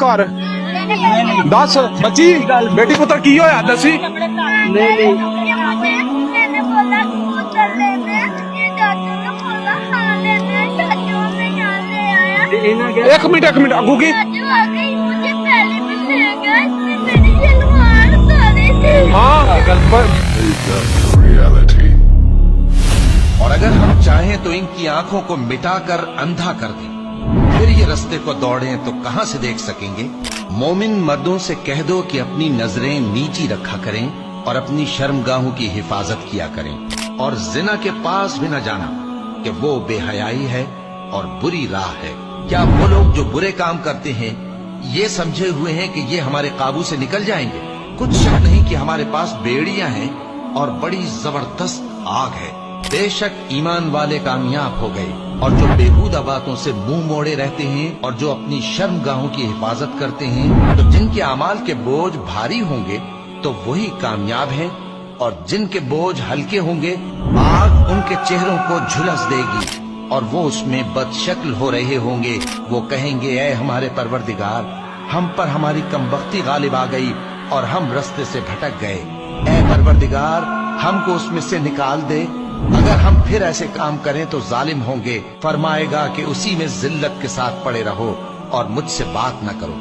ਘਰ ਦੱਸ ਬੱਚੀ ਬੇਟੀ ਪੁੱਤਰ ਕੀ ਹੋਇਆ ਦੱਸੀ मैंने बोला उधर लेने ये चाचू ने बोला हाँ लेने चाचू में यहाँ ले आया ਇੱਕ ਮਿੰਟ ਅੱਗੂ ਕੀ चाचू आ गई मुझे पहले में ले गया इसमें मेरी सलवार उतारी थी ਹਾਂ reality. और अगर हम चाहें तो इनकी आंखों को मिटाकर अंधा कर दें, फिर ये रास्ते को दौड़ें तो कहां से देख सकेंगे। मोमिन मर्दों से कह दो कि अपनी नजरें नीची रखा करें और अपनी शर्मगाहों की हिफाजत किया करें, और जिना के पास भी न जाना कि वो बेहयाई है और बुरी राह है। क्या वो लोग जो बुरे काम करते हैं ये समझे हुए हैं कि ये हमारे काबू से निकल जाएंगे? कुछ शक नहीं कि हमारे पास बेड़ियां हैं और बड़ी जबरदस्त आग है। बेशक ईमान वाले कामयाब हो गए, और जो बेहूदा बातों से मुंह मोड़े रहते हैं और जो अपनी शर्मगाहों की हिफाजत करते हैं, तो जिनके अमाल के बोझ भारी होंगे तो वही कामयाब हैं, और जिनके बोझ हल्के होंगे आग उनके चेहरों को झुलस देगी और वो उसमें बदशक्ल हो रहे होंगे। वो कहेंगे, ऐ हमारे परवरदिगार, हम पर हमारी कमबख्ती गालिब आ गई और हम रास्ते से भटक गए। ऐ परवरदिगार, हमको उसमें से निकाल दे। अगर हम फिर ऐसे काम करें तो जालिम होंगे। फरमाएगा कि उसी में जिल्लत के साथ पड़े रहो और मुझसे बात न करो।